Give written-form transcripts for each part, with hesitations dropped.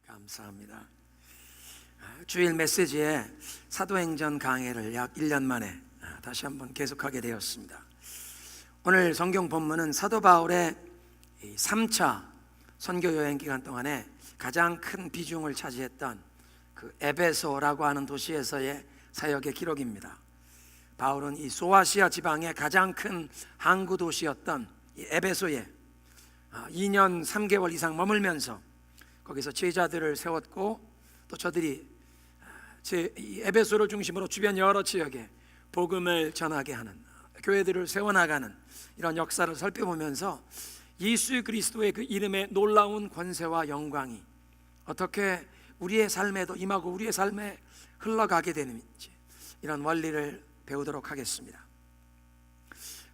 감사합니다. 주일 메시지에 사도행전 강해를 약 1년 만에 다시 한번 계속하게 되었습니다. 오늘 성경 본문은 사도 바울의 3차 선교 여행 기간 동안에 가장 큰 비중을 차지했던 그 에베소라고 하는 도시에서의 사역의 기록입니다. 바울은 이 소아시아 지방의 가장 큰 항구 도시였던 이 에베소에 2년 3개월 이상 머물면서 거기서 제자들을 세웠고, 또 저들이 이 에베소를 중심으로 주변 여러 지역에 복음을 전하게 하는, 교회들을 세워나가는 이런 역사를 살펴보면서 예수 그리스도의 그 이름의 놀라운 권세와 영광이 어떻게 우리의 삶에도 임하고 우리의 삶에 흘러가게 되는지, 이런 원리를 배우도록 하겠습니다.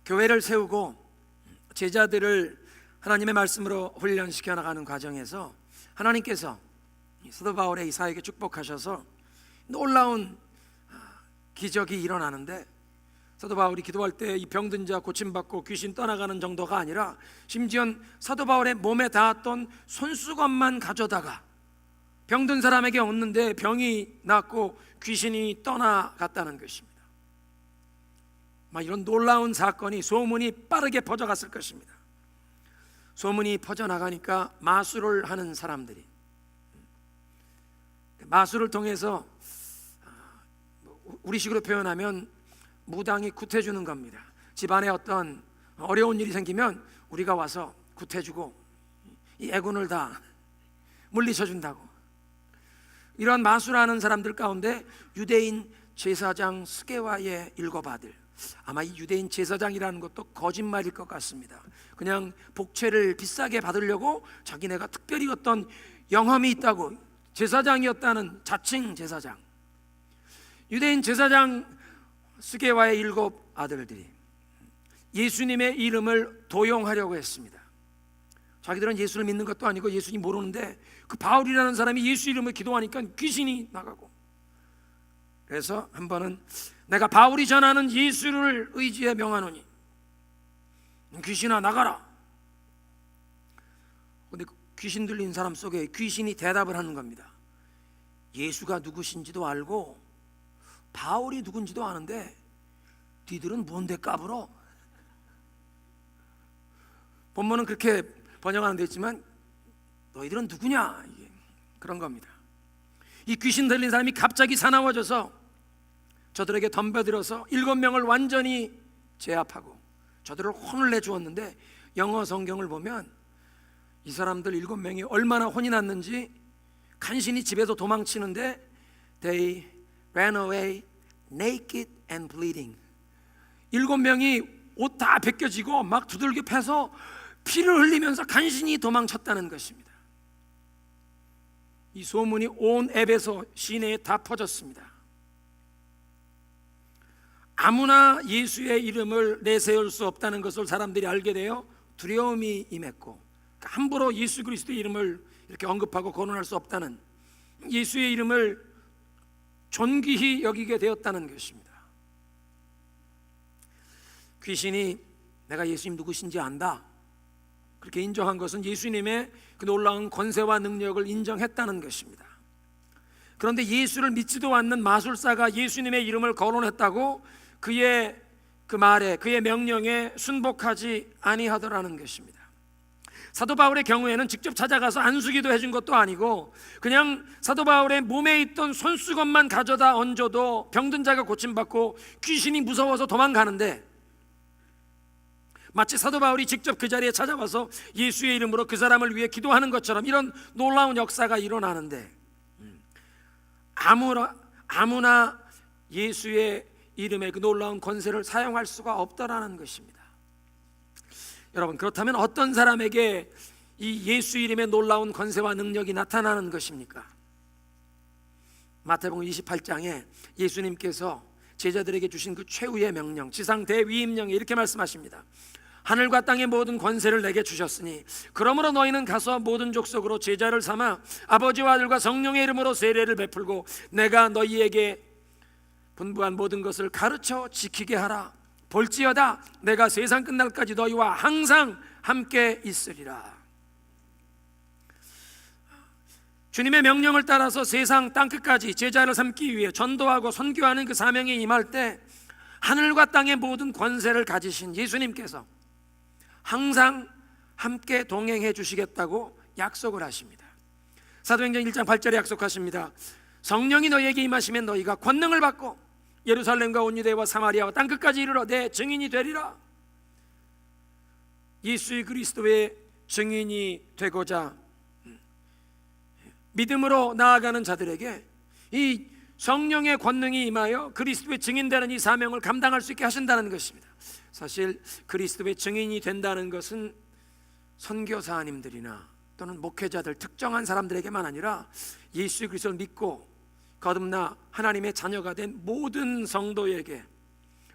교회를 세우고 제자들을 하나님의 말씀으로 훈련시켜 나가는 과정에서 하나님께서 사도 바울의 이 사역에 축복하셔서 놀라운 기적이 일어나는데, 사도 바울이 기도할 때 이 병든 자 고침받고 귀신 떠나가는 정도가 아니라 심지어 사도 바울의 몸에 닿았던 손수건만 가져다가 병든 사람에게 얹는데 병이 낫고 귀신이 떠나갔다는 것입니다. 이런 놀라운 사건이, 소문이 빠르게 퍼져갔을 것입니다. 소문이 퍼져나가니까 마술을 하는 사람들이, 마술을 통해서 우리식으로 표현하면 무당이 굿해주는 겁니다. 집안에 어떤 어려운 일이 생기면 우리가 와서 굿해주고 이 애군을 다 물리쳐준다고. 이런 마술하는 사람들 가운데 유대인 제사장 스게와의 7 아들, 아마 이 유대인 제사장이라는 것도 거짓말일 것 같습니다. 그냥 복채를 비싸게 받으려고 자기네가 특별히 어떤 영험이 있다고 제사장이었다는 자칭 제사장, 유대인 제사장 스게와의 7 아들들이 예수님의 이름을 도용하려고 했습니다. 자기들은 예수를 믿는 것도 아니고 예수님 모르는데 그 바울이라는 사람이 예수 이름을 기도하니까 귀신이 나가고, 그래서 한 번은 내가 바울이 전하는 예수를 의지해 명하노니 귀신아 나가라. 근데 귀신 들린 사람 속에 귀신이 대답을 하는 겁니다. 예수가 누구신지도 알고 바울이 누군지도 아는데 니들은 뭔데 까불어? 본문은 그렇게 번역하는 데 있지만 너희들은 누구냐, 이게 그런 겁니다. 이 귀신 들린 사람이 갑자기 사나워져서 저들에게 덤벼들어서 7명을 완전히 제압하고 저들을 혼을 내주었는데, 영어 성경을 보면 이 사람들 7명이 얼마나 혼이 났는지 간신히 집에서 도망치는데 They ran away naked and bleeding. 7명이 옷 다 벗겨지고 막 두들겨 패서 피를 흘리면서 간신히 도망쳤다는 것입니다. 이 소문이 온 에베소 시내에 다 퍼졌습니다. 아무나 예수의 이름을 내세울 수 없다는 것을 사람들이 알게 되어 두려움이 임했고, 함부로 예수 그리스도의 이름을 이렇게 언급하고 거론할 수 없다는, 예수의 이름을 존귀히 여기게 되었다는 것입니다. 귀신이 내가 예수님 누구신지 안다, 그렇게 인정한 것은 예수님의 그 놀라운 권세와 능력을 인정했다는 것입니다. 그런데 예수를 믿지도 않는 마술사가 예수님의 이름을 거론했다고 그의 그 말에, 그의 명령에 순복하지 아니하더라는 것입니다. 사도 바울의 경우에는 직접 찾아가서 안수기도 해준 것도 아니고 그냥 사도 바울의 몸에 있던 손수건만 가져다 얹어도 병든 자가 고침받고 귀신이 무서워서 도망가는데, 마치 사도 바울이 직접 그 자리에 찾아와서 예수의 이름으로 그 사람을 위해 기도하는 것처럼 이런 놀라운 역사가 일어나는데, 아무나 예수의 이름의 그 놀라운 권세를 사용할 수가 없더라는 것입니다. 여러분, 그렇다면 어떤 사람에게 이 예수 이름의 놀라운 권세와 능력이 나타나는 것입니까? 마태복음 28장에 예수님께서 제자들에게 주신 그 최후의 명령, 지상 대위임령에 이렇게 말씀하십니다. 하늘과 땅의 모든 권세를 내게 주셨으니 그러므로 너희는 가서 모든 족속으로 제자를 삼아 아버지와 아들과 성령의 이름으로 세례를 베풀고 내가 너희에게 분부한 모든 것을 가르쳐 지키게 하라. 볼지어다 내가 세상 끝날까지 너희와 항상 함께 있으리라. 주님의 명령을 따라서 세상 땅끝까지 제자를 삼기 위해 전도하고 선교하는 그 사명에 임할 때 하늘과 땅의 모든 권세를 가지신 예수님께서 항상 함께 동행해 주시겠다고 약속을 하십니다. 사도행전 1장 8절에 약속하십니다. 성령이 너희에게 임하시면 너희가 권능을 받고 예루살렘과 온 유대와 사마리아와 땅끝까지 이르러 내 증인이 되리라. 예수 그리스도의 증인이 되고자 믿음으로 나아가는 자들에게 이 성령의 권능이 임하여 그리스도의 증인되는 이 사명을 감당할 수 있게 하신다는 것입니다. 사실 그리스도의 증인이 된다는 것은 선교사님들이나 또는 목회자들, 특정한 사람들에게만 아니라 예수 그리스도를 믿고 거듭나 하나님의 자녀가 된 모든 성도에게,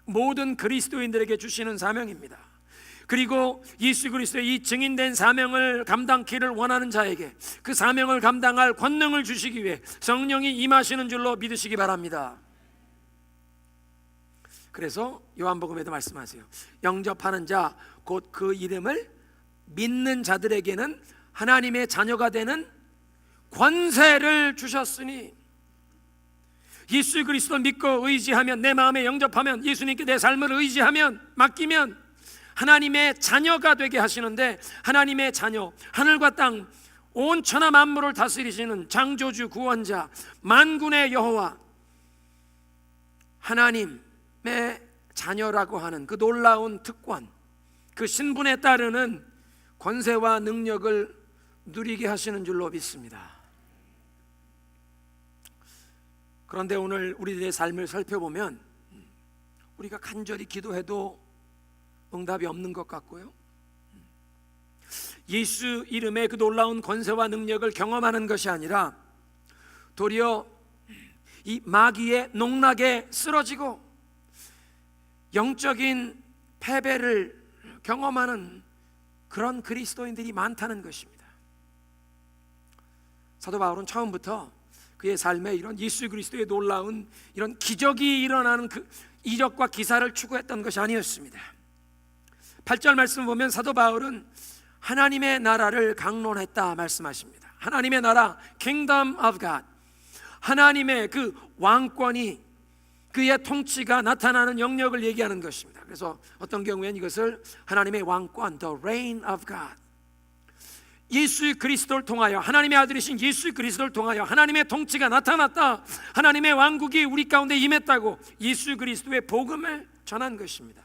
모든 그리스도인들에게 주시는 사명입니다. 그리고 예수 그리스도의 이 증인된 사명을 감당키를 원하는 자에게 그 사명을 감당할 권능을 주시기 위해 성령이 임하시는 줄로 믿으시기 바랍니다. 그래서 요한복음에도 말씀하세요. 영접하는 자 곧 그 이름을 믿는 자들에게는 하나님의 자녀가 되는 권세를 주셨으니, 예수 그리스도 믿고 의지하면, 내 마음에 영접하면, 예수님께 내 삶을 의지하면, 맡기면 하나님의 자녀가 되게 하시는데, 하나님의 자녀, 하늘과 땅 온 천하 만물을 다스리시는 창조주 구원자 만군의 여호와 하나님의 자녀라고 하는 그 놀라운 특권, 그 신분에 따르는 권세와 능력을 누리게 하시는 줄로 믿습니다. 그런데 오늘 우리들의 삶을 살펴보면 우리가 간절히 기도해도 응답이 없는 것 같고요, 예수 이름의 그 놀라운 권세와 능력을 경험하는 것이 아니라 도리어 이 마귀의 농락에 쓰러지고 영적인 패배를 경험하는 그런 그리스도인들이 많다는 것입니다. 사도 바울은 처음부터 그의 삶에 이런 예수 그리스도의 놀라운 이런 기적이 일어나는 그 이적과 기사를 추구했던 것이 아니었습니다. 8절 말씀을 보면 사도 바울은 하나님의 나라를 강론했다 말씀하십니다. 하나님의 나라, Kingdom of God, 하나님의 그 왕권이, 그의 통치가 나타나는 영역을 얘기하는 것입니다. 그래서 어떤 경우에는 이것을 하나님의 왕권, The Reign of God, 예수 그리스도를 통하여, 하나님의 아들이신 예수 그리스도를 통하여 하나님의 통치가 나타났다, 하나님의 왕국이 우리 가운데 임했다고 예수 그리스도의 복음을 전한 것입니다.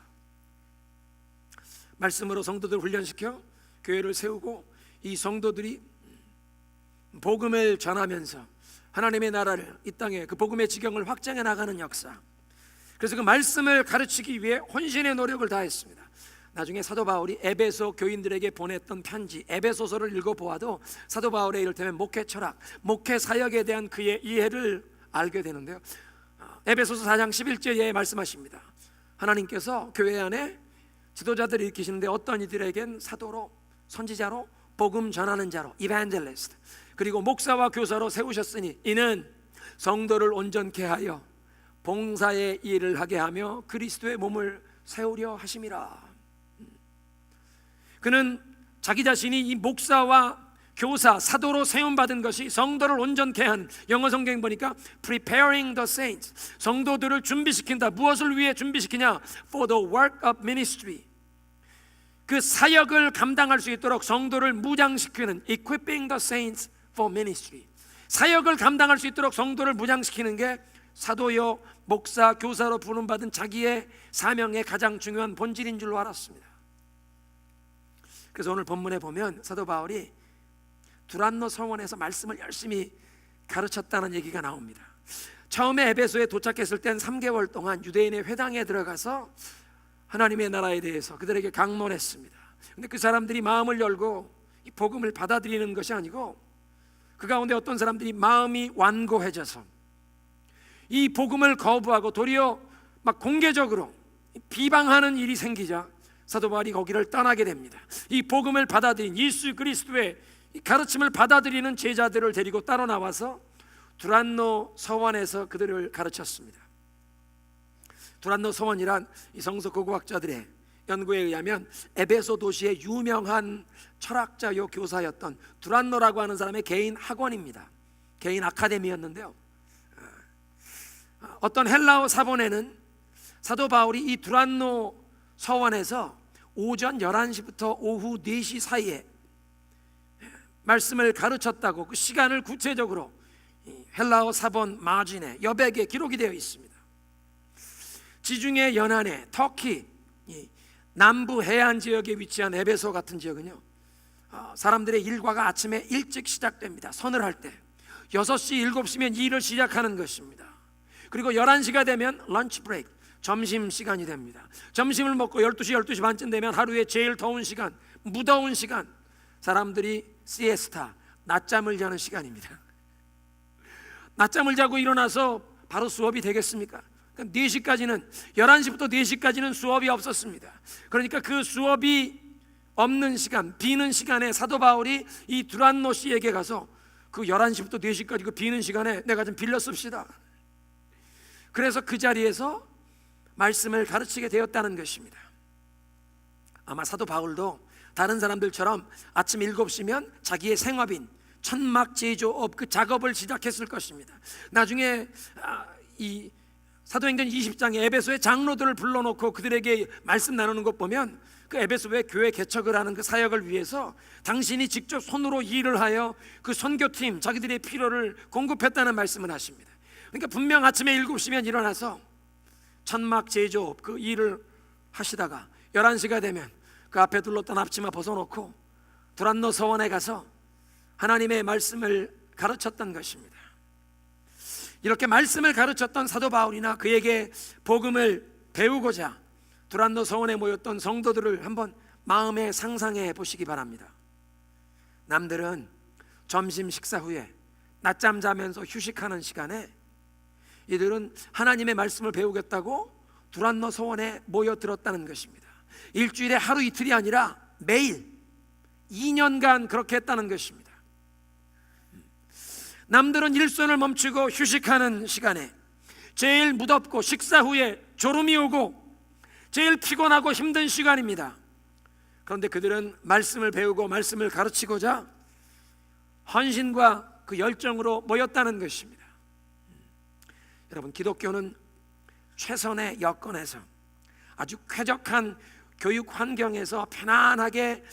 말씀으로 성도들을 훈련시켜 교회를 세우고 이 성도들이 복음을 전하면서 하나님의 나라를, 이 땅에 그 복음의 지경을 확장해 나가는 역사, 그래서 그 말씀을 가르치기 위해 혼신의 노력을 다했습니다. 나중에 사도 바울이 에베소 교인들에게 보냈던 편지 에베소서를 읽어보아도 사도 바울의 이를테면 목회 철학, 목회 사역에 대한 그의 이해를 알게 되는데요, 에베소서 4장 11절에 말씀하십니다. 하나님께서 교회 안에 지도자들을 일으키시는데 어떤 이들에겐 사도로, 선지자로, 복음 전하는 자로, 이반젤리스트, 그리고 목사와 교사로 세우셨으니 이는 성도를 온전케 하여 봉사의 일을 하게 하며 그리스도의 몸을 세우려 하심이라. 그는 자기 자신이 이 목사와 교사, 사도로 세움받은 것이 성도를 온전케 한, 영어 성경 보니까 preparing the saints, 성도들을 준비시킨다. 무엇을 위해 준비시키냐? For the work of ministry, 그 사역을 감당할 수 있도록 성도를 무장시키는, equipping the saints for ministry, 사역을 감당할 수 있도록 성도를 무장시키는 게 사도요, 목사, 교사로 부름받은 자기의 사명의 가장 중요한 본질인 줄로 알았습니다. 그래서 오늘 본문에 보면 사도 바울이 두란노 성원에서 말씀을 열심히 가르쳤다는 얘기가 나옵니다. 처음에 에베소에 도착했을 땐 3개월 동안 유대인의 회당에 들어가서 하나님의 나라에 대해서 그들에게 강론했습니다. 근데 그 사람들이 마음을 열고 이 복음을 받아들이는 것이 아니고, 그 가운데 어떤 사람들이 마음이 완고해져서 이 복음을 거부하고 도리어 막 공개적으로 비방하는 일이 생기자 사도 바울이 거기를 떠나게 됩니다. 이 복음을 받아들인 예수 그리스도의 가르침을 받아들이는 제자들을 데리고 따로 나와서 두란노 서원에서 그들을 가르쳤습니다. 두란노 서원이란 이 성서 고고학자들의 연구에 의하면 에베소 도시의 유명한 철학자요 교사였던 두란노라고 하는 사람의 개인 학원입니다. 개인 아카데미였는데요, 어떤 헬라어 사본에는 사도 바울이 이 두란노 서원에서 오전 11시부터 오후 4시 사이에 말씀을 가르쳤다고 그 시간을 구체적으로 헬라어 사본 마진에 여백에 기록이 되어 있습니다. 지중해 연안에 터키 남부 해안 지역에 위치한 에베소 같은 지역은요, 사람들의 일과가 아침에 일찍 시작됩니다. 서늘할 때 6시, 7시면 일을 시작하는 것입니다. 그리고 11시가 되면 런치 브레이크, 점심시간이 됩니다. 점심을 먹고 12시, 12시 반쯤 되면 하루에 제일 더운 시간, 무더운 시간, 사람들이 시에스타, 낮잠을 자는 시간입니다. 낮잠을 자고 일어나서 바로 수업이 되겠습니까? 4시까지는, 11시부터 4시까지는 수업이 없었습니다. 그러니까 그 수업이 없는 시간, 비는 시간에 사도 바울이 이 두란노 씨에게 가서 그 11시부터 4시까지 그 비는 시간에 내가 좀 빌려 씁시다. 그래서 그 자리에서 말씀을 가르치게 되었다는 것입니다. 아마 사도 바울도 다른 사람들처럼 아침 7시면 자기의 생업인 천막 제조업 그 작업을 시작했을 것입니다. 나중에 이 사도행전 20장에 에베소의 장로들을 불러놓고 그들에게 말씀 나누는 것 보면 그 에베소의 교회 개척을 하는 그 사역을 위해서 당신이 직접 손으로 일을 하여 그 선교팀 자기들의 필요를 공급했다는 말씀을 하십니다. 그러니까 분명 아침에 7시면 일어나서 천막 제조업 그 일을 하시다가 11시가 되면 그 앞에 둘렀던 앞치마 벗어놓고 두란노 서원에 가서 하나님의 말씀을 가르쳤던 것입니다. 이렇게 말씀을 가르쳤던 사도 바울이나 그에게 복음을 배우고자 두란노 서원에 모였던 성도들을 한번 마음에 상상해 보시기 바랍니다. 남들은 점심 식사 후에 낮잠 자면서 휴식하는 시간에 이들은 하나님의 말씀을 배우겠다고 두란노 서원에 모여들었다는 것입니다. 일주일에 하루 이틀이 아니라 매일 2년간 그렇게 했다는 것입니다. 남들은 일손을 멈추고 휴식하는 시간에 제일 무덥고 식사 후에 졸음이 오고 제일 피곤하고 힘든 시간입니다. 그런데 그들은 말씀을 배우고 말씀을 가르치고자 헌신과 그 열정으로 모였다는 것입니다. 여러분, 기독교는 최선의 여건에서 아주 쾌적한 교육 환경에서 편안하게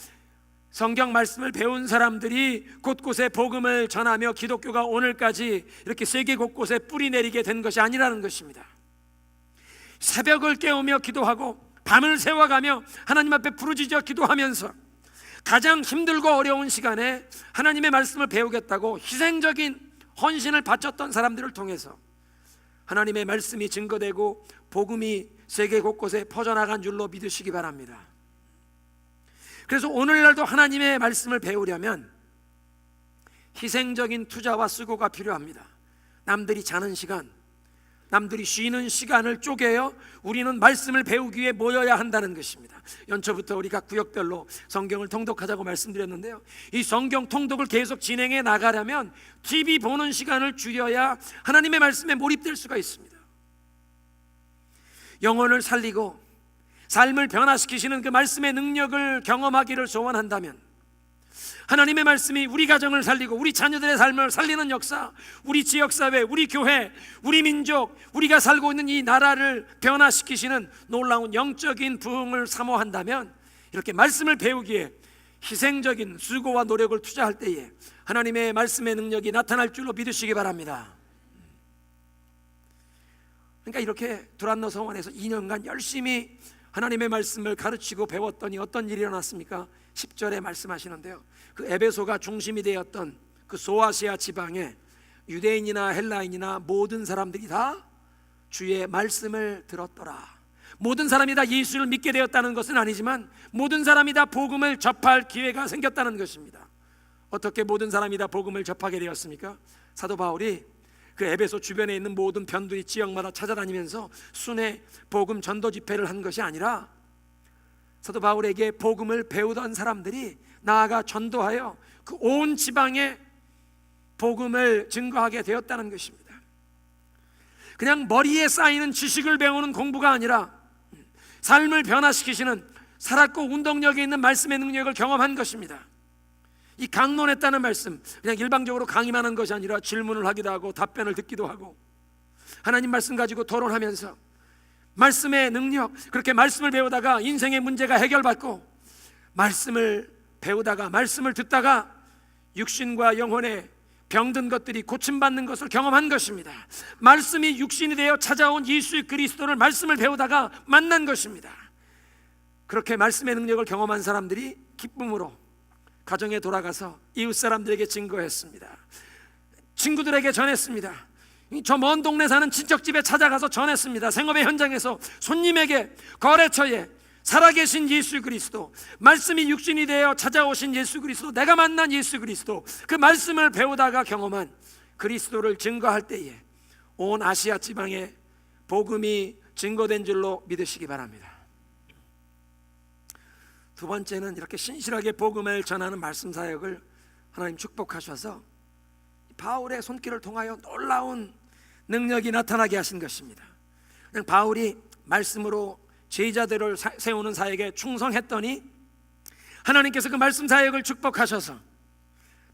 성경 말씀을 배운 사람들이 곳곳에 복음을 전하며 기독교가 오늘까지 이렇게 세계 곳곳에 뿌리 내리게 된 것이 아니라는 것입니다. 새벽을 깨우며 기도하고 밤을 새워가며 하나님 앞에 부르짖어 기도하면서 가장 힘들고 어려운 시간에 하나님의 말씀을 배우겠다고 희생적인 헌신을 바쳤던 사람들을 통해서 하나님의 말씀이 증거되고 복음이 세계 곳곳에 퍼져나간 줄로 믿으시기 바랍니다. 그래서 오늘날도 하나님의 말씀을 배우려면 희생적인 투자와 수고가 필요합니다. 남들이 자는 시간, 남들이 쉬는 시간을 쪼개어 우리는 말씀을 배우기 위해 모여야 한다는 것입니다. 연초부터 우리가 구역별로 성경을 통독하자고 말씀드렸는데요, 이 성경 통독을 계속 진행해 나가려면 TV 보는 시간을 줄여야 하나님의 말씀에 몰입될 수가 있습니다. 영혼을 살리고 삶을 변화시키시는 그 말씀의 능력을 경험하기를 소원한다면 하나님의 말씀이 우리 가정을 살리고 우리 자녀들의 삶을 살리는 역사, 우리 지역사회, 우리 교회, 우리 민족, 우리가 살고 있는 이 나라를 변화시키시는 놀라운 영적인 부흥을 사모한다면 이렇게 말씀을 배우기에 희생적인 수고와 노력을 투자할 때에 하나님의 말씀의 능력이 나타날 줄로 믿으시기 바랍니다. 그러니까 이렇게 두란노 서원에서 2년간 열심히 하나님의 말씀을 가르치고 배웠더니 어떤 일이 일어났습니까? 10절에 말씀하시는데요, 그 에베소가 중심이 되었던 그 소아시아 지방에 유대인이나 헬라인이나 모든 사람들이 다 주의 말씀을 들었더라. 모든 사람이 다 예수를 믿게 되었다는 것은 아니지만 모든 사람이 다 복음을 접할 기회가 생겼다는 것입니다. 어떻게 모든 사람이 다 복음을 접하게 되었습니까? 사도 바울이 그 에베소 주변에 있는 모든 변두리 지역마다 찾아다니면서 순회 복음 전도 집회를 한 것이 아니라 사도 바울에게 복음을 배우던 사람들이 나아가 전도하여 그 온 지방에 복음을 증거하게 되었다는 것입니다. 그냥 머리에 쌓이는 지식을 배우는 공부가 아니라 삶을 변화시키시는 살았고 운동력이 있는 말씀의 능력을 경험한 것입니다. 이 강론했다는 말씀, 그냥 일방적으로 강의만 한 것이 아니라 질문을 하기도 하고 답변을 듣기도 하고 하나님 말씀 가지고 토론하면서 말씀의 능력, 그렇게 말씀을 배우다가 인생의 문제가 해결받고 말씀을 배우다가 말씀을 듣다가 육신과 영혼의 병든 것들이 고침받는 것을 경험한 것입니다. 말씀이 육신이 되어 찾아온 예수 그리스도를 말씀을 배우다가 만난 것입니다. 그렇게 말씀의 능력을 경험한 사람들이 기쁨으로 가정에 돌아가서 이웃 사람들에게 증거했습니다. 친구들에게 전했습니다. 저 먼 동네 사는 친척집에 찾아가서 전했습니다. 생업의 현장에서 손님에게, 거래처에 살아계신 예수 그리스도, 말씀이 육신이 되어 찾아오신 예수 그리스도, 내가 만난 예수 그리스도, 그 말씀을 배우다가 경험한 그리스도를 증거할 때에 온 아시아 지방에 복음이 증거된 줄로 믿으시기 바랍니다. 두 번째는 이렇게 신실하게 복음을 전하는 말씀 사역을 하나님 축복하셔서 바울의 손길을 통하여 놀라운 능력이 나타나게 하신 것입니다. 그냥 바울이 말씀으로 제자들을 세우는 사역에 충성했더니 하나님께서 그 말씀 사역을 축복하셔서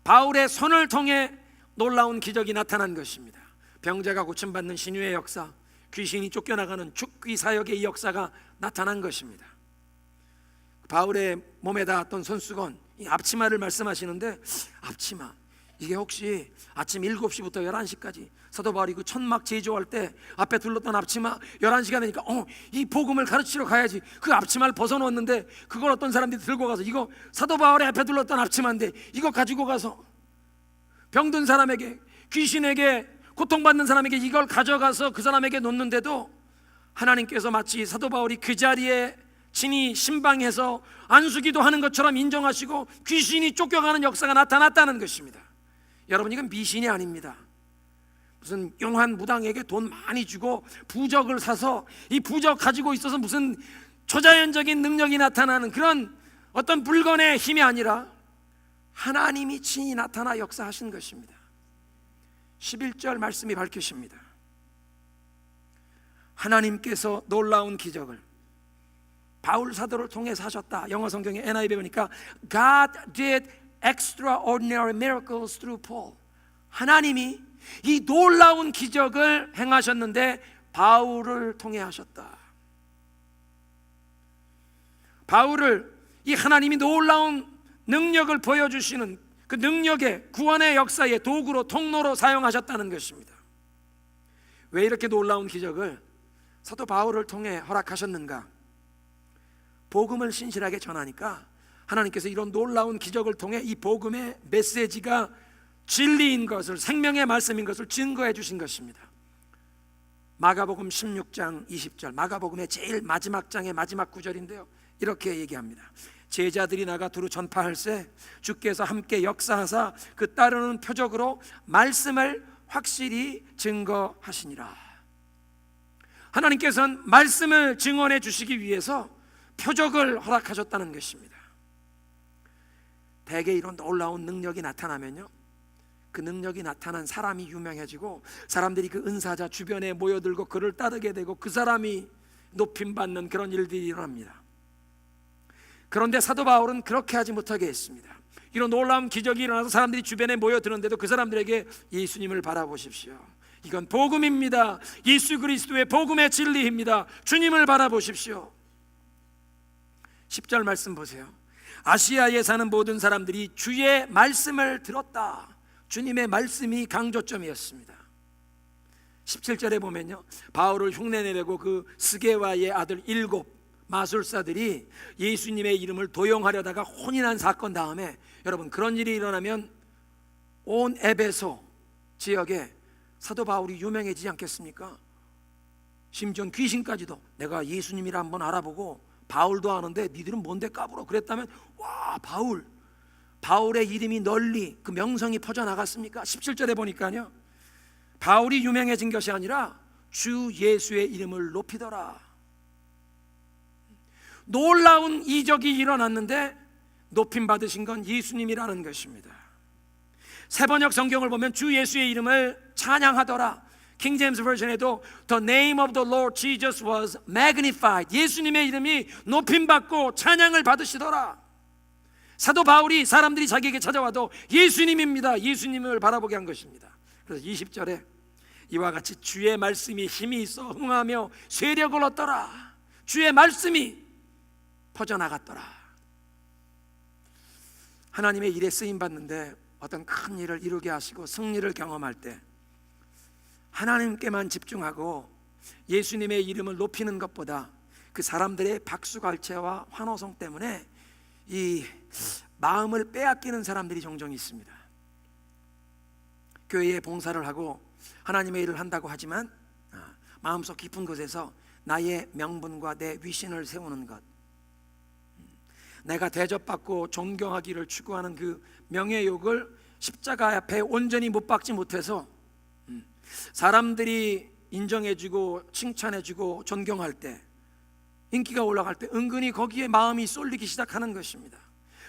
바울의 손을 통해 놀라운 기적이 나타난 것입니다. 병자가 고침받는 신유의 역사, 귀신이 쫓겨나가는 죽귀 사역의 이 역사가 나타난 것입니다. 바울의 몸에 닿았던 손수건, 이 앞치마를 말씀하시는데, 앞치마, 이게 혹시 아침 7시부터 11시까지 사도 바울이 그 천막 제조할 때 앞에 둘렀던 앞치마, 11시가 되니까 이 복음을 가르치러 가야지, 그 앞치마를 벗어놓았는데 그걸 어떤 사람들이 들고 가서 이거 사도 바울의 앞에 둘렀던 앞치마인데 이거 가지고 가서 병든 사람에게, 귀신에게, 고통받는 사람에게 이걸 가져가서 그 사람에게 놓는데도 하나님께서 마치 사도 바울이 그 자리에 친히 신방해서 안수기도 하는 것처럼 인정하시고 귀신이 쫓겨가는 역사가 나타났다는 것입니다. 여러분, 이건 미신이 아닙니다. 무슨 용한 무당에게 돈 많이 주고 부적을 사서 이 부적 가지고 있어서 무슨 초자연적인 능력이 나타나는 그런 어떤 물건의 힘이 아니라 하나님이 친히 나타나 역사하신 것입니다. 11절 말씀이 밝히십니다. 하나님께서 놀라운 기적을 바울 사도를 통해서 하셨다. 영어 성경에 NIV 보니까 God did extraordinary miracles through Paul. 하나님이 이 놀라운 기적을 행하셨는데 바울을 통해 하셨다. 바울을 이 하나님이 놀라운 능력을 보여주시는 그 능력의 구원의 역사의 도구로, 통로로 사용하셨다는 것입니다. 왜 이렇게 놀라운 기적을 사도 바울을 통해 허락하셨는가? 복음을 신실하게 전하니까 하나님께서 이런 놀라운 기적을 통해 이 복음의 메시지가 진리인 것을, 생명의 말씀인 것을 증거해 주신 것입니다. 마가복음 16장 20절, 마가복음의 제일 마지막 장의 마지막 구절인데요, 이렇게 얘기합니다. 제자들이 나가 두루 전파할세 주께서 함께 역사하사 그 따르는 표적으로 말씀을 확실히 증거하시니라. 하나님께서는 말씀을 증언해 주시기 위해서 표적을 허락하셨다는 것입니다. 대개 이런 놀라운 능력이 나타나면요, 그 능력이 나타난 사람이 유명해지고 사람들이 그 은사자 주변에 모여들고 그를 따르게 되고 그 사람이 높임받는 그런 일들이 일어납니다. 그런데 사도 바울은 그렇게 하지 못하게 했습니다. 이런 놀라운 기적이 일어나서 사람들이 주변에 모여드는데도 그 사람들에게 예수님을 바라보십시오, 이건 복음입니다, 예수 그리스도의 복음의 진리입니다, 주님을 바라보십시오. 10절 말씀 보세요. 아시아에 사는 모든 사람들이 주의 말씀을 들었다. 주님의 말씀이 강조점이었습니다. 17절에 보면요, 바울을 흉내내려고 그 스게와의 아들 7 마술사들이 예수님의 이름을 도용하려다가 혼인한 사건 다음에, 여러분, 그런 일이 일어나면 온 에베소 지역에 사도 바울이 유명해지지 않겠습니까? 심지어 귀신까지도 내가 예수님이라 한번 알아보고 바울도 아는데 니들은 뭔데 까불어 그랬다면, 와, 바울의 이름이 널리 그 명성이 퍼져나갔습니까? 17절에 보니까요, 바울이 유명해진 것이 아니라 주 예수의 이름을 높이더라. 놀라운 이적이 일어났는데 높임 받으신 건 예수님이라는 것입니다. 세번역 성경을 보면 주 예수의 이름을 찬양하더라. 킹 제임스 버전에도 The name of the Lord Jesus was magnified. 예수님의 이름이 높임 받고 찬양을 받으시더라. 사도 바울이 사람들이 자기에게 찾아와도 예수님입니다, 예수님을 바라보게 한 것입니다. 그래서 20절에 이와 같이 주의 말씀이 힘이 있어 흥하며 세력을 얻더라. 주의 말씀이 퍼져나갔더라. 하나님의 일에 쓰임받는데 어떤 큰 일을 이루게 하시고 승리를 경험할 때 하나님께만 집중하고 예수님의 이름을 높이는 것보다 그 사람들의 박수갈채와 환호성 때문에 이 마음을 빼앗기는 사람들이 종종 있습니다. 교회에 봉사를 하고 하나님의 일을 한다고 하지만 마음속 깊은 곳에서 나의 명분과 내 위신을 세우는 것, 내가 대접받고 존경하기를 추구하는 그 명예욕을 십자가 앞에 온전히 못 박지 못해서 사람들이 인정해주고 칭찬해주고 존경할 때, 인기가 올라갈 때 은근히 거기에 마음이 쏠리기 시작하는 것입니다.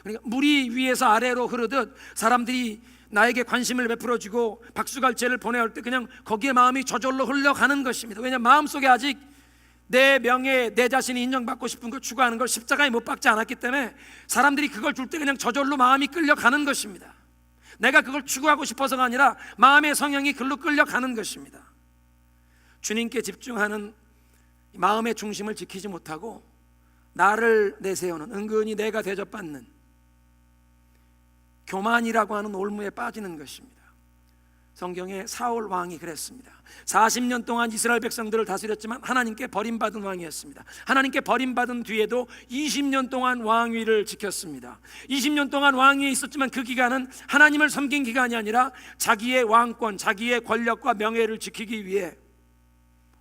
그러니까 물이 위에서 아래로 흐르듯 사람들이 나에게 관심을 베풀어주고 박수갈채를 보내올 때 그냥 거기에 마음이 저절로 흘러가는 것입니다. 왜냐하면 마음속에 아직 내 명예, 내 자신이 인정받고 싶은 걸 추구하는 걸 십자가에 못 박지 않았기 때문에 사람들이 그걸 줄 때 그냥 저절로 마음이 끌려가는 것입니다. 내가 그걸 추구하고 싶어서가 아니라 마음의 성향이 글로 끌려가는 것입니다. 주님께 집중하는 마음의 중심을 지키지 못하고 나를 내세우는, 은근히 내가 대접받는 교만이라고 하는 올무에 빠지는 것입니다. 성경에 사울 왕이 그랬습니다. 40년 동안 이스라엘 백성들을 다스렸지만 하나님께 버림받은 왕이었습니다. 하나님께 버림받은 뒤에도 20년 동안 왕위를 지켰습니다. 20년 동안 왕위에 있었지만 그 기간은 하나님을 섬긴 기간이 아니라 자기의 왕권, 자기의 권력과 명예를 지키기 위해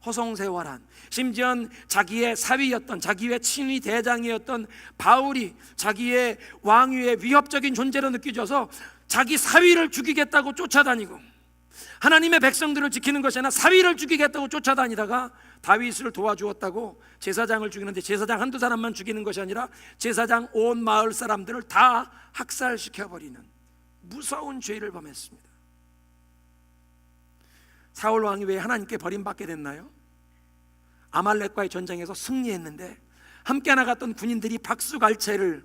허송세월한, 심지어 자기의 사위였던, 자기의 친위 대장이었던 바울이 자기의 왕위의 위협적인 존재로 느껴져서 자기 사위를 죽이겠다고 쫓아다니고, 하나님의 백성들을 지키는 것이 아니라 사위를 죽이겠다고 쫓아다니다가 다윗을 도와주었다고 제사장을 죽이는데, 제사장 한두 사람만 죽이는 것이 아니라 제사장 온 마을 사람들을 다 학살시켜버리는 무서운 죄를 범했습니다. 사울 왕이 왜 하나님께 버림받게 됐나요? 아말렉과의 전쟁에서 승리했는데 함께 나갔던 군인들이 박수갈채를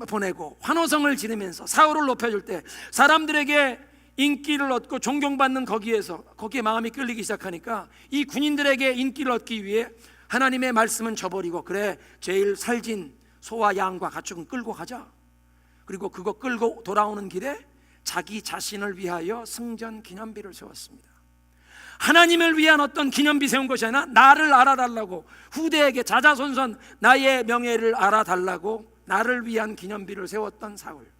보내고 환호성을 지르면서 사울을 높여줄 때 사람들에게 인기를 얻고 존경받는 거기에 마음이 끌리기 시작하니까 이 군인들에게 인기를 얻기 위해 하나님의 말씀은 저버리고, 그래 제일 살진 소와 양과 가축은 끌고 가자. 그리고 그거 끌고 돌아오는 길에 자기 자신을 위하여 승전 기념비를 세웠습니다. 하나님을 위한 어떤 기념비 세운 것이 아니라 나를 알아달라고, 후대에게 자자손손 나의 명예를 알아달라고 나를 위한 기념비를 세웠던 사울.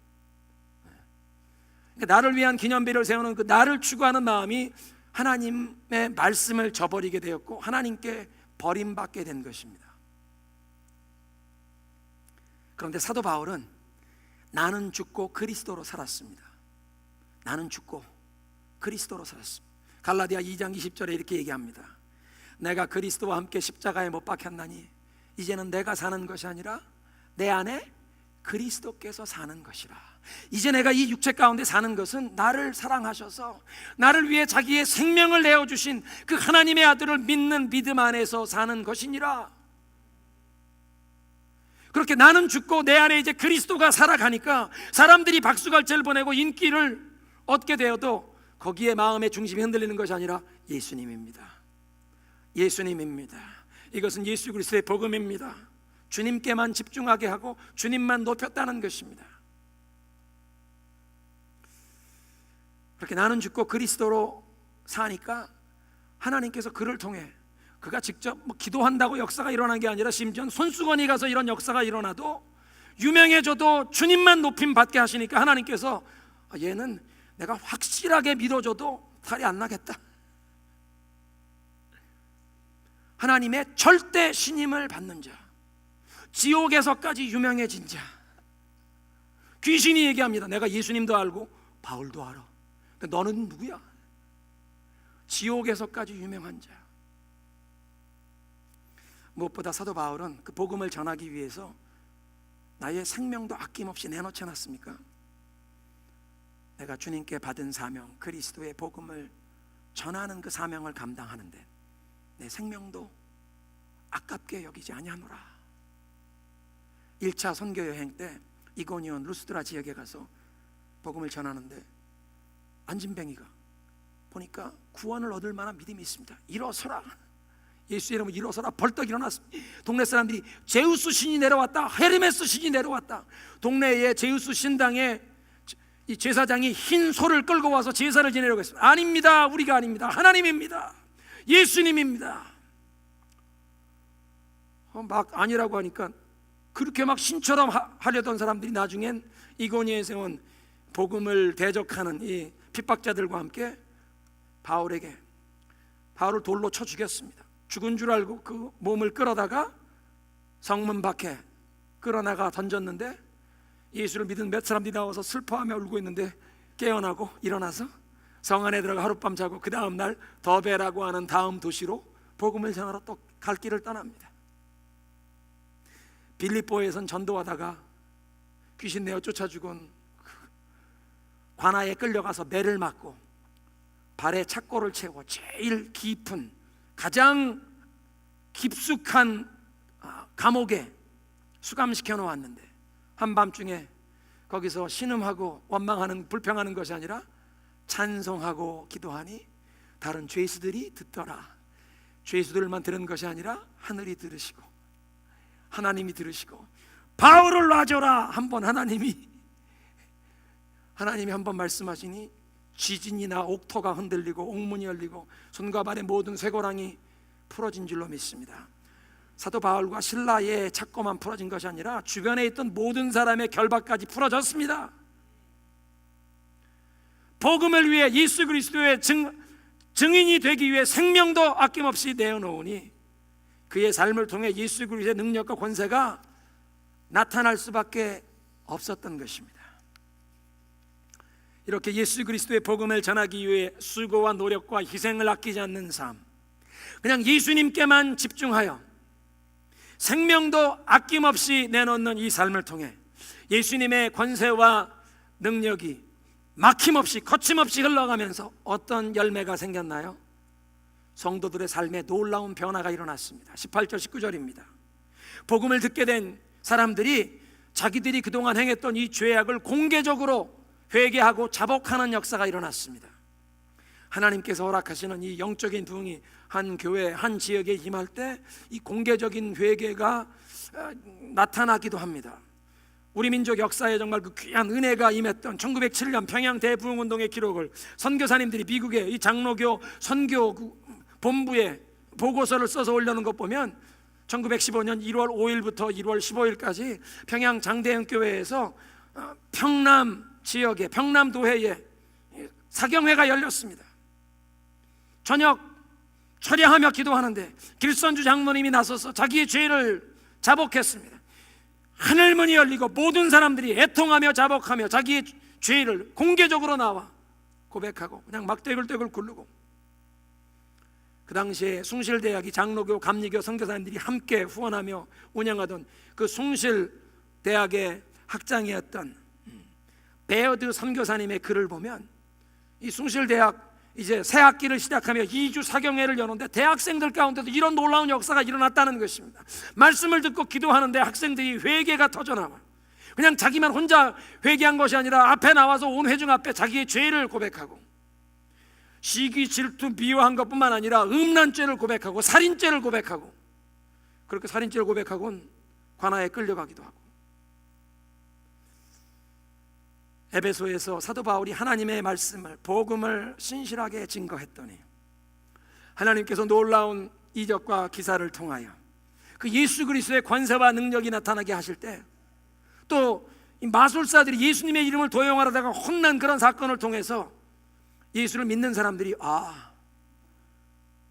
그러니까 나를 위한 기념비를 세우는 그 나를 추구하는 마음이 하나님의 말씀을 저버리게 되었고 하나님께 버림받게 된 것입니다. 그런데 사도 바울은 나는 죽고 그리스도로 살았습니다. 나는 죽고 그리스도로 살았습니다. 갈라디아 2장 20절에 이렇게 얘기합니다. 내가 그리스도와 함께 십자가에 못 박혔나니 이제는 내가 사는 것이 아니라 내 안에 그리스도께서 사는 것이라. 이제 내가 이 육체 가운데 사는 것은 나를 사랑하셔서 나를 위해 자기의 생명을 내어주신 그 하나님의 아들을 믿는 믿음 안에서 사는 것이니라. 그렇게 나는 죽고 내 안에 이제 그리스도가 살아가니까 사람들이 박수갈채를 보내고 인기를 얻게 되어도 거기에 마음의 중심이 흔들리는 것이 아니라 예수님입니다. 예수님입니다. 이것은 예수 그리스도의 복음입니다. 주님께만 집중하게 하고 주님만 높였다는 것입니다. 그렇게 나는 죽고 그리스도로 사니까 하나님께서 그를 통해, 그가 직접 기도한다고 역사가 일어난 게 아니라 심지어 손수건이 가서 이런 역사가 일어나도 유명해져도 주님만 높임 받게 하시니까 하나님께서 얘는 내가 확실하게 믿어줘도 탈이 안 나겠다. 하나님의 절대 신임을 받는 자, 지옥에서까지 유명해진 자. 귀신이 얘기합니다. 내가 예수님도 알고 바울도 알아. 너는 누구야? 지옥에서까지 유명한 자. 무엇보다 사도 바울은 그 복음을 전하기 위해서 나의 생명도 아낌없이 내놓지 않았습니까? 내가 주님께 받은 사명, 그리스도의 복음을 전하는 그 사명을 감당하는데 내 생명도 아깝게 여기지 아니하노라. 1차 선교 여행 때 이고니온 루스드라 지역에 가서 복음을 전하는데 안진뱅이가 보니까 구원을 얻을 만한 믿음이 있습니다. 일어서라, 예수의 이름으로 일어서라. 벌떡 일어났습니다. 동네 사람들이 제우스 신이 내려왔다, 헤르메스 신이 내려왔다. 동네에 제우스 신당에 이 제사장이 흰 소를 끌고 와서 제사를 지내려고 했습니다. 아닙니다, 우리가 아닙니다, 하나님입니다, 예수님입니다. 막 아니라고 하니까 그렇게 막 신처럼 하려던 사람들이 나중엔 이고니온에서 온 복음을 대적하는 이 핍박자들과 함께 바울을 돌로 쳐 죽였습니다. 죽은 줄 알고 그 몸을 끌어다가 성문 밖에 끌어나가 던졌는데 예수를 믿은 몇 사람들이 나와서 슬퍼하며 울고 있는데 깨어나고 일어나서 성 안에 들어가 하룻밤 자고 그 다음 날 더베라고 하는 다음 도시로 복음을 전하러 또 갈 길을 떠납니다. 빌립보에선 전도하다가 귀신 내어 쫓아 죽은 관아에 끌려가서 매를 맞고 발에 착고를 채우고 제일 깊은 가장 깊숙한 감옥에 수감시켜 놓았는데 한밤중에 거기서 신음하고 원망하는 불평하는 것이 아니라 찬송하고 기도하니 다른 죄수들이 듣더라. 죄수들만 들은 것이 아니라 하늘이 들으시고 하나님이 들으시고 바울을 놔줘라. 한번 하나님이 한번 말씀하시니 지진이나 옥토가 흔들리고 옥문이 열리고 손과 발의 모든 쇠고랑이 풀어진 줄로 믿습니다. 사도 바울과 실라의 착고만 풀어진 것이 아니라 주변에 있던 모든 사람의 결박까지 풀어졌습니다. 복음을 위해 예수 그리스도의 증인이 되기 위해 생명도 아낌없이 내어놓으니 그의 삶을 통해 예수 그리스도의 능력과 권세가 나타날 수밖에 없었던 것입니다. 이렇게 예수 그리스도의 복음을 전하기 위해 수고와 노력과 희생을 아끼지 않는 삶, 그냥 예수님께만 집중하여 생명도 아낌없이 내놓는 이 삶을 통해 예수님의 권세와 능력이 막힘없이 거침없이 흘러가면서 어떤 열매가 생겼나요? 성도들의 삶에 놀라운 변화가 일어났습니다. 18절 19절입니다. 복음을 듣게 된 사람들이 자기들이 그동안 행했던 이 죄악을 공개적으로 회개하고 자복하는 역사가 일어났습니다. 하나님께서 허락하시는 이 영적인 부흥이 한 교회, 한 지역에 임할 때 이 공개적인 회개가 나타나기도 합니다. 우리 민족 역사에 정말 그 귀한 은혜가 임했던 1907년 평양 대부흥운동의 기록을 선교사님들이 미국의 이 장로교 선교 본부에 보고서를 써서 올려놓은 것 보면 1915년 1월 5일부터 1월 15일까지 평양 장대흥교회에서 평남 지역에 평남도회에 사경회가 열렸습니다. 저녁 철야하며 기도하는데 길선주 장로님이 나서서 자기의 죄를 자복했습니다. 하늘문이 열리고 모든 사람들이 애통하며 자복하며 자기의 죄를 공개적으로 나와 고백하고 그냥 막 떼굴떼굴 굴르고, 그 당시에 숭실대학이 장로교, 감리교 선교사님들이 함께 후원하며 운영하던 그 숭실대학의 학장이었던 베어드 선교사님의 글을 보면 이 숭실대학 이제 새 학기를 시작하며 2주 사경회를 여는데 대학생들 가운데도 이런 놀라운 역사가 일어났다는 것입니다. 말씀을 듣고 기도하는데 학생들이 회개가 터져나와 그냥 자기만 혼자 회개한 것이 아니라 앞에 나와서 온 회중 앞에 자기의 죄를 고백하고 시기, 질투, 미워한 것뿐만 아니라 음란죄를 고백하고 살인죄를 고백하고, 그렇게 살인죄를 고백하고는 관아에 끌려가기도 하고. 에베소에서 사도 바울이 하나님의 말씀을, 복음을 신실하게 증거했더니 하나님께서 놀라운 이적과 기사를 통하여 그 예수 그리스도의 권세와 능력이 나타나게 하실 때, 또 이 마술사들이 예수님의 이름을 도용하려다가 혼난 그런 사건을 통해서 예수를 믿는 사람들이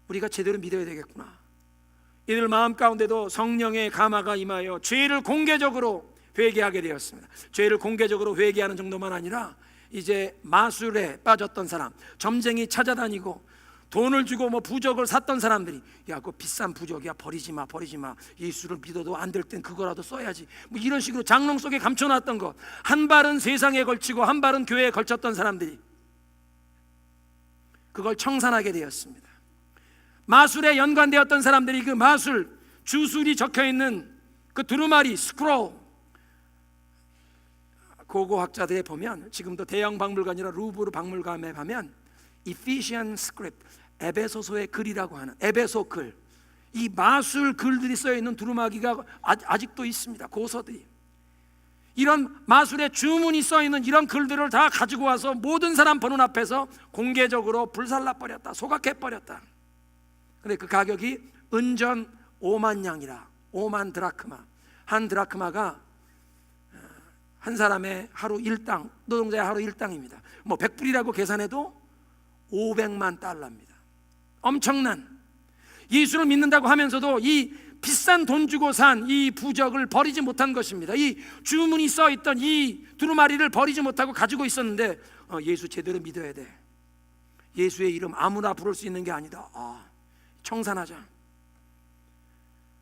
우리가 제대로 믿어야 되겠구나, 이들 마음 가운데도 성령의 감화가 임하여 죄를 공개적으로 회개하게 되었습니다. 죄를 공개적으로 회개하는 정도만 아니라 이제 마술에 빠졌던 사람, 점쟁이 찾아다니고 돈을 주고 부적을 샀던 사람들이 야, 그거 비싼 부적이야, 버리지 마. 예수를 믿어도 안 될 땐 그거라도 써야지. 이런 식으로 장롱 속에 감춰놨던 것, 한 발은 세상에 걸치고 한 발은 교회에 걸쳤던 사람들이 그걸 청산하게 되었습니다. 마술에 연관되었던 사람들이 그 마술 주술이 적혀있는 그 두루마리 스크롤, 고고학자들에 보면, 지금도 대형 박물관이라 루브르 박물관에 가면 Ephesian script, 에베소서의 글이라고 하는 에베소 글, 이 마술 글들이 써 있는 두루마기가 아직도 있습니다. 고서들이. 이런 마술의 주문이 써 있는 이런 글들을 다 가지고 와서 모든 사람 보는 앞에서 공개적으로 불살라 버렸다, 소각해 버렸다. 근데 그 가격이 은전 5만 냥이라, 5만 드라크마. 한 드라크마가 한 사람의 하루 일당, 노동자의 하루 일당입니다. 뭐 100불이라고 계산해도 500만 달러입니다. 엄청난, 예수를 믿는다고 하면서도 이 비싼 돈 주고 산 이 부적을 버리지 못한 것입니다. 이 주문이 써 있던 이 두루마리를 버리지 못하고 가지고 있었는데, 예수 제대로 믿어야 돼. 예수의 이름 아무나 부를 수 있는 게 아니다. 청산하자.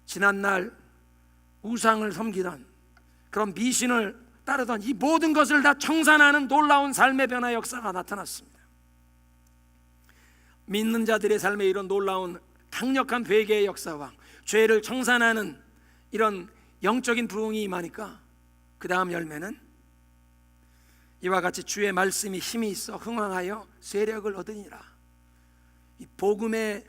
지난날 우상을 섬기던, 그런 미신을 따르던 이 모든 것을 다 청산하는 놀라운 삶의 변화 역사가 나타났습니다. 믿는 자들의 삶에 이런 놀라운 강력한 회개의 역사와 죄를 청산하는 이런 영적인 부흥이 임하니까 그 다음 열매는 이와 같이 주의 말씀이 힘이 있어 흥왕하여 세력을 얻으니라. 이 복음의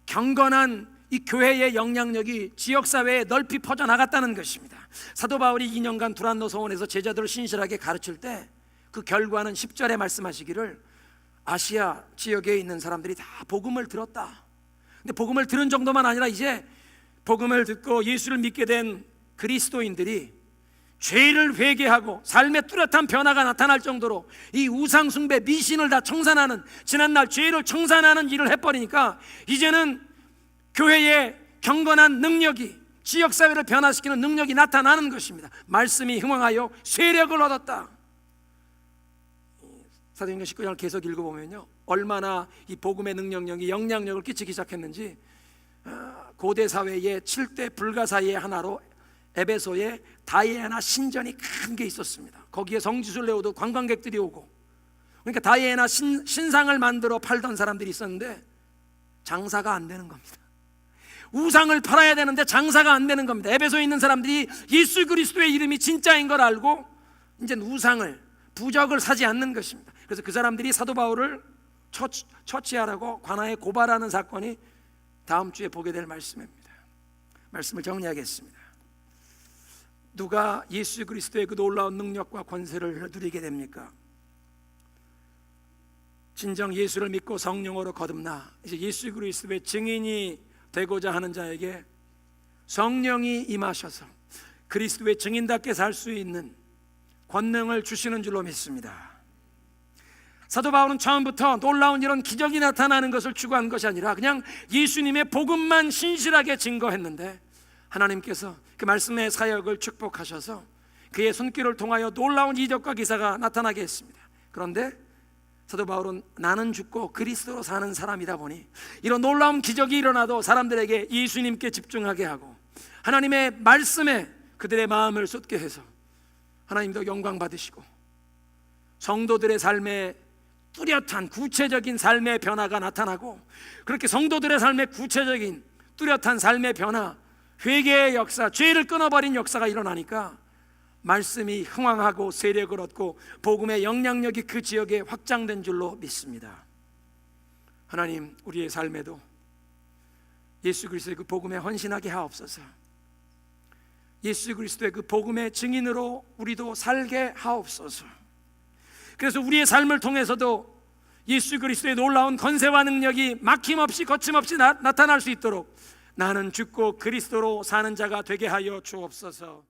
경건한 이 교회의 영향력이 지역사회에 넓히 퍼져나갔다는 것입니다. 사도 바울이 2년간 두란노 소원에서 제자들을 신실하게 가르칠 때 그 결과는 10절에 말씀하시기를 아시아 지역에 있는 사람들이 다 복음을 들었다. 근데 복음을 들은 정도만 아니라 이제 복음을 듣고 예수를 믿게 된 그리스도인들이 죄를 회개하고 삶의 뚜렷한 변화가 나타날 정도로 이 우상 숭배 미신을 다 청산하는, 지난날 죄를 청산하는 일을 해버리니까 이제는 교회의 경건한 능력이, 지역사회를 변화시키는 능력이 나타나는 것입니다. 말씀이 흥왕하여 세력을 얻었다. 사도행전 19장을 계속 읽어보면요, 얼마나 이 복음의 능력력이 영향력을 끼치기 시작했는지, 고대 사회의 7대 불가사의 하나로 에베소에 다이애나 신전이 큰 게 있었습니다. 거기에 성지순례 오도 관광객들이 오고, 그러니까 다이애나 신상을 만들어 팔던 사람들이 있었는데 장사가 안 되는 겁니다. 우상을 팔아야 되는데 장사가 안 되는 겁니다. 에베소에 있는 사람들이 예수 그리스도의 이름이 진짜인 걸 알고 이제 우상을, 부적을 사지 않는 것입니다. 그래서 그 사람들이 사도 바울을 처치하라고 관아에 고발하는 사건이 다음 주에 보게 될 말씀입니다. 말씀을 정리하겠습니다. 누가 예수 그리스도의 그 놀라운 능력과 권세를 누리게 됩니까? 진정 예수를 믿고 성령으로 거듭나 이제 예수 그리스도의 증인이 되고자 하는 자에게 성령이 임하셔서 그리스도의 증인답게 살 수 있는 권능을 주시는 줄로 믿습니다. 사도 바울은 처음부터 놀라운 이런 기적이 나타나는 것을 추구한 것이 아니라 그냥 예수님의 복음만 신실하게 증거했는데, 하나님께서 그 말씀의 사역을 축복하셔서 그의 손길을 통하여 놀라운 이적과 기사가 나타나게 했습니다. 그런데 사도 바울은 나는 죽고 그리스도로 사는 사람이다 보니 이런 놀라운 기적이 일어나도 사람들에게 예수님께 집중하게 하고 하나님의 말씀에 그들의 마음을 쏟게 해서 하나님도 영광 받으시고 성도들의 삶에 뚜렷한 구체적인 삶의 변화가 나타나고, 그렇게 성도들의 삶에 구체적인 뚜렷한 삶의 변화, 회개의 역사, 죄를 끊어버린 역사가 일어나니까 말씀이 흥왕하고 세력을 얻고 복음의 영향력이 그 지역에 확장된 줄로 믿습니다. 하나님, 우리의 삶에도 예수 그리스도의 그 복음에 헌신하게 하옵소서. 예수 그리스도의 그 복음의 증인으로 우리도 살게 하옵소서. 그래서 우리의 삶을 통해서도 예수 그리스도의 놀라운 권세와 능력이 막힘없이 거침없이 나타날 수 있도록 나는 죽고 그리스도로 사는 자가 되게 하여 주옵소서.